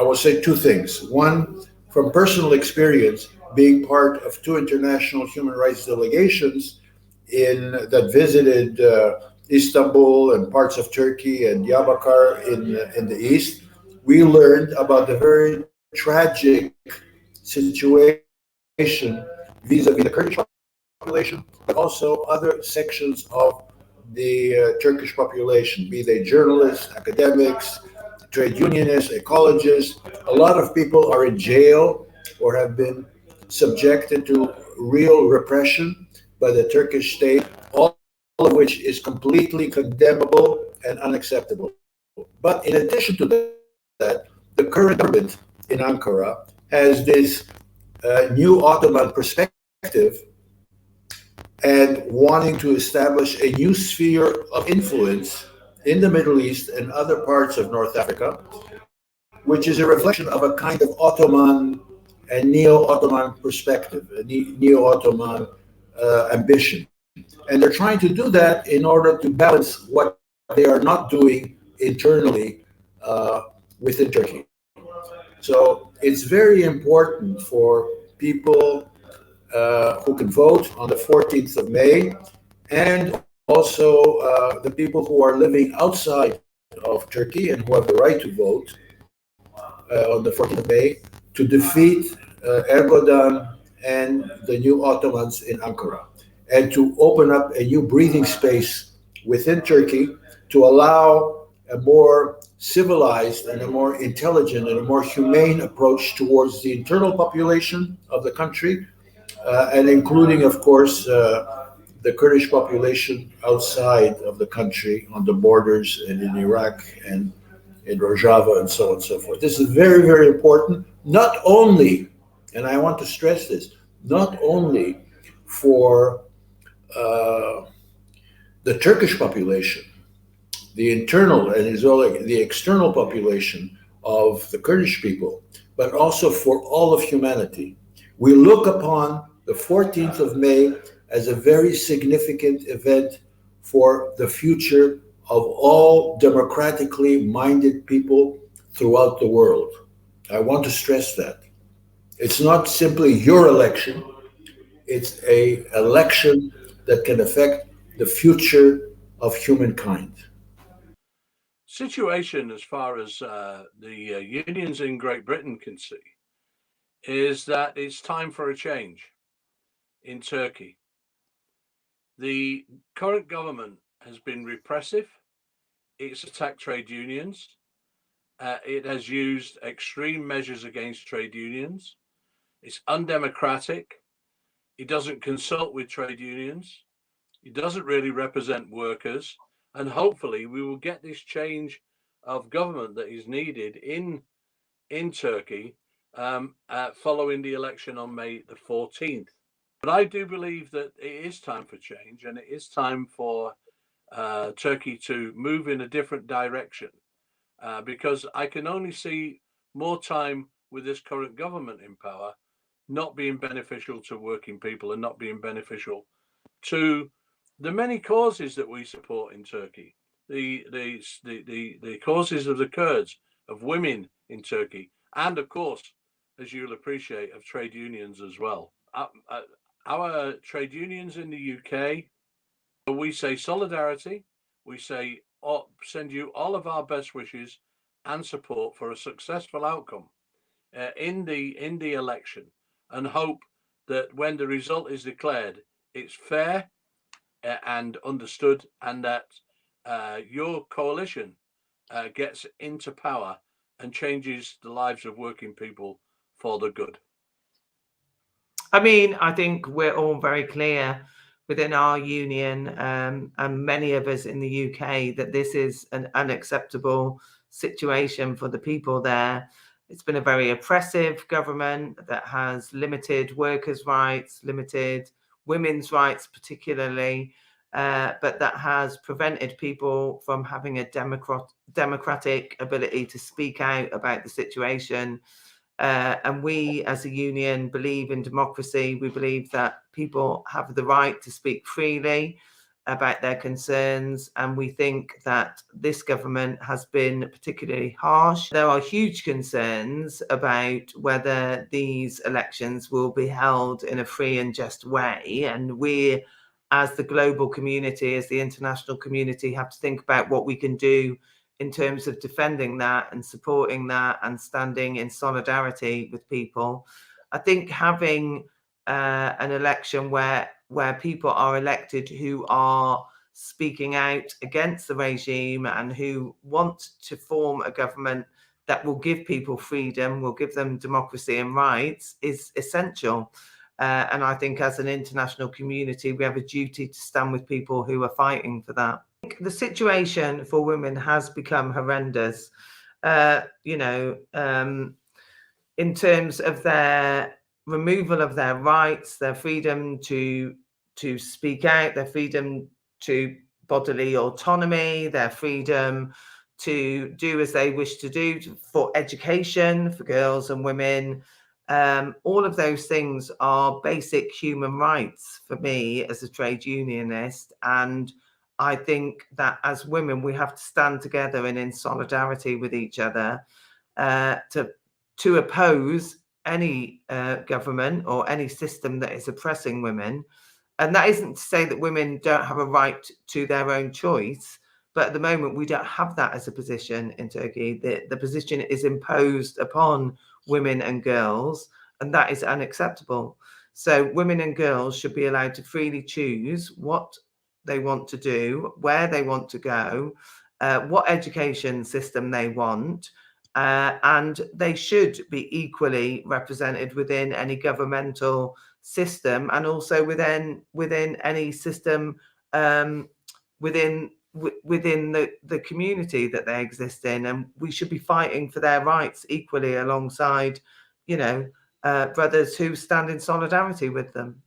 I will say two things. One, from personal experience, being part of two international human rights delegations that visited Istanbul and parts of Turkey and Diyarbakir in the east, we learned about the very tragic situation vis-a-vis the Kurdish population, but also other sections of the Turkish population, be they journalists, academics, trade unionists, ecologists. A lot of people are in jail or have been subjected to real repression by the Turkish state, all of which is completely condemnable and unacceptable. But in addition to that, the current government in Ankara has this new Ottoman perspective and wanting to establish a new sphere of influence in the Middle East and other parts of North Africa, which is a reflection of a kind of Ottoman and neo-Ottoman perspective, a neo-Ottoman ambition. And they're trying to do that in order to balance what they are not doing internally within Turkey. So it's very important for people who can vote on the 14th of May, and also the people who are living outside of Turkey and who have the right to vote on the 14th of May to defeat Erdogan and the new Ottomans in Ankara, and to open up a new breathing space within Turkey to allow a more civilized and a more intelligent and a more humane approach towards the internal population of the country, and including, of course, the Kurdish population outside of the country on the borders and in Iraq and in Rojava and so on and so forth. This is very, very important, not only, and I want to stress this, not only for the Turkish population, the internal and the external population of the Kurdish people, but also for all of humanity. We look upon the 14th of May as a very significant event for the future of all democratically minded people throughout the world. I want to stress that. It's not simply your election, it's an election that can affect the future of humankind. Situation as far as the unions in Great Britain can see is that it's time for a change in Turkey. The current government has been repressive. It's attacked trade unions. It has used extreme measures against trade unions. It's undemocratic. It doesn't consult with trade unions. It doesn't really represent workers. And hopefully we will get this change of government that is needed in Turkey following the election on May the 14th. But I do believe that it is time for change, and it is time for Turkey to move in a different direction, because I can only see more time with this current government in power not being beneficial to working people and not being beneficial to the many causes that we support in Turkey, the causes of the Kurds, of women in Turkey, and of course, as you'll appreciate, of trade unions as well. Our trade unions in the UK, we say solidarity, we say send you all of our best wishes and support for a successful outcome in the election, and hope that when the result is declared, it's fair and understood, and that your coalition gets into power and changes the lives of working people for the good. I mean, I think we're all very clear within our union, and many of us in the UK, that this is an unacceptable situation for the people there. It's been a very oppressive government that has limited workers' rights, limited women's rights particularly, but that has prevented people from having a democratic ability to speak out about the situation. And we as a union believe in democracy. We believe that people have the right to speak freely, about their concerns, and we think that this government has been particularly harsh. There are huge concerns about whether these elections will be held in a free and just way, and we, as the global community, as the international community, have to think about what we can do in terms of defending that and supporting that and standing in solidarity with people. I think having an election where people are elected who are speaking out against the regime and who want to form a government that will give people freedom, will give them democracy and rights, is essential. And I think as an international community, we have a duty to stand with people who are fighting for that. The situation for women has become horrendous, in terms of their removal of their rights, their freedom to speak out, their freedom to bodily autonomy, their freedom to do as they wish to do for education, for girls and women. All of those things are basic human rights for me as a trade unionist. And I think that as women, we have to stand together and in solidarity with each other to oppose any government or any system that is oppressing women. And that isn't to say that women don't have a right to their own choice, but at the moment we don't have that as a position in Turkey. The position is imposed upon women and girls, and that is unacceptable. So women and girls should be allowed to freely choose what they want to do, where they want to go, what education system they want, and they should be equally represented within any governmental system, and also within any system within the community that they exist in. And we should be fighting for their rights equally alongside, brothers who stand in solidarity with them.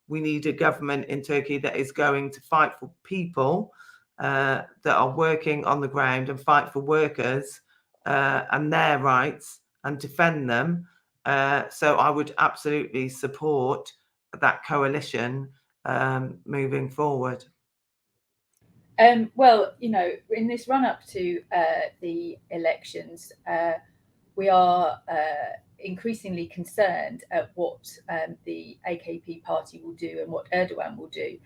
We need a government in Turkey that is going to fight for people that are working on the ground and fight for workers and their rights and defend them. So I would absolutely support that coalition moving forward. Well, in this run up to the elections, we are increasingly concerned at what the AKP party will do and what Erdogan will do.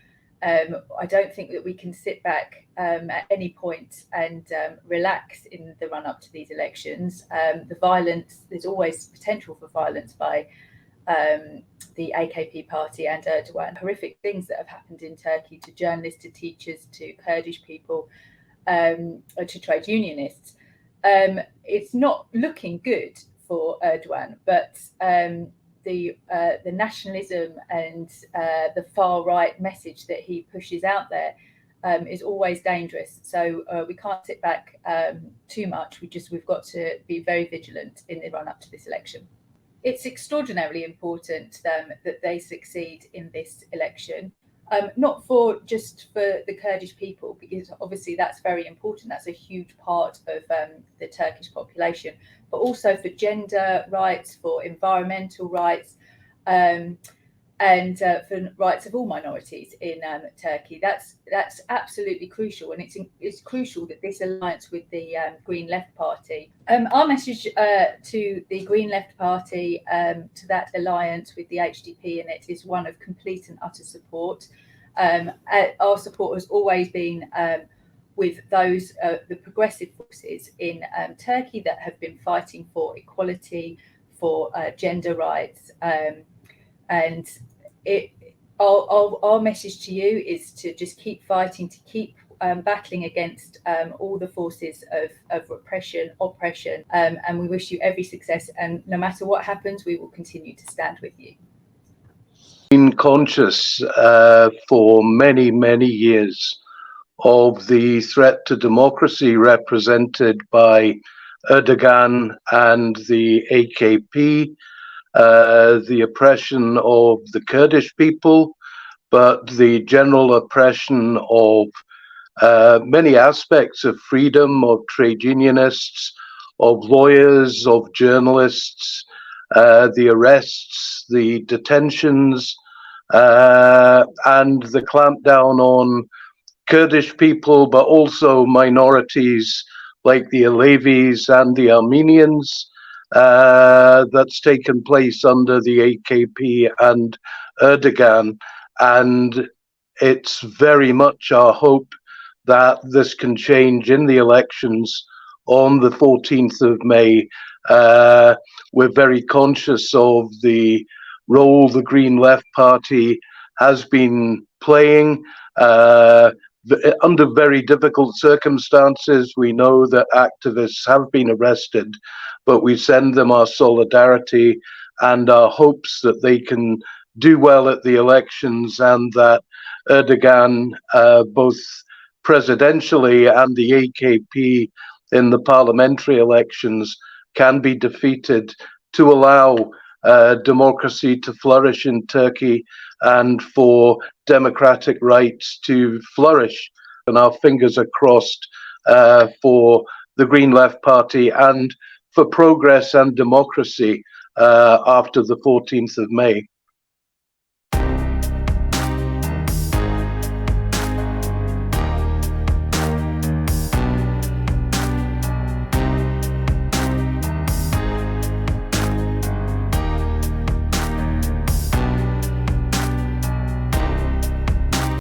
I don't think that we can sit back at any point and relax in the run up to these elections. The violence, there's always potential for violence by the AKP party and Erdogan. Horrific things that have happened in Turkey to journalists, to teachers, to Kurdish people, to trade unionists. It's not looking good for Erdogan, but the nationalism and the far right message that he pushes out there is always dangerous. So we can't sit back too much. We've got to be very vigilant in the run up to this election. It's extraordinarily important that they succeed in this election, not just for the Kurdish people, because obviously that's very important. That's a huge part of the Turkish population, but also for gender rights, for environmental rights, and for rights of all minorities in Turkey. That's absolutely crucial, and it's crucial that this alliance with the Green Left Party, our message to the Green Left Party, to that alliance with the HDP in it, is one of complete and utter support. Our support has always been with those the progressive forces in Turkey that have been fighting for equality, for gender rights, and our message to you is to just keep fighting, to keep battling against all the forces of repression, oppression, and we wish you every success. And no matter what happens, we will continue to stand with you. Been conscious for many, many years of the threat to democracy represented by Erdogan and the AKP, the oppression of the Kurdish people, but the general oppression of many aspects of freedom, of trade unionists, of lawyers, of journalists, the arrests, the detentions, and the clampdown on Kurdish people, but also minorities like the Alevis and the Armenians, that's taken place under the AKP and Erdogan. And it's very much our hope that this can change in the elections on the 14th of May. We're very conscious of the role the Green Left Party has been playing under very difficult circumstances. We know that activists have been arrested, but we send them our solidarity and our hopes that they can do well at the elections, and that Erdogan, both presidentially and the AKP in the parliamentary elections, can be defeated to allow democracy to flourish in Turkey and for democratic rights to flourish. And our fingers are crossed for the Green Left Party and for progress and democracy after the 14th of May.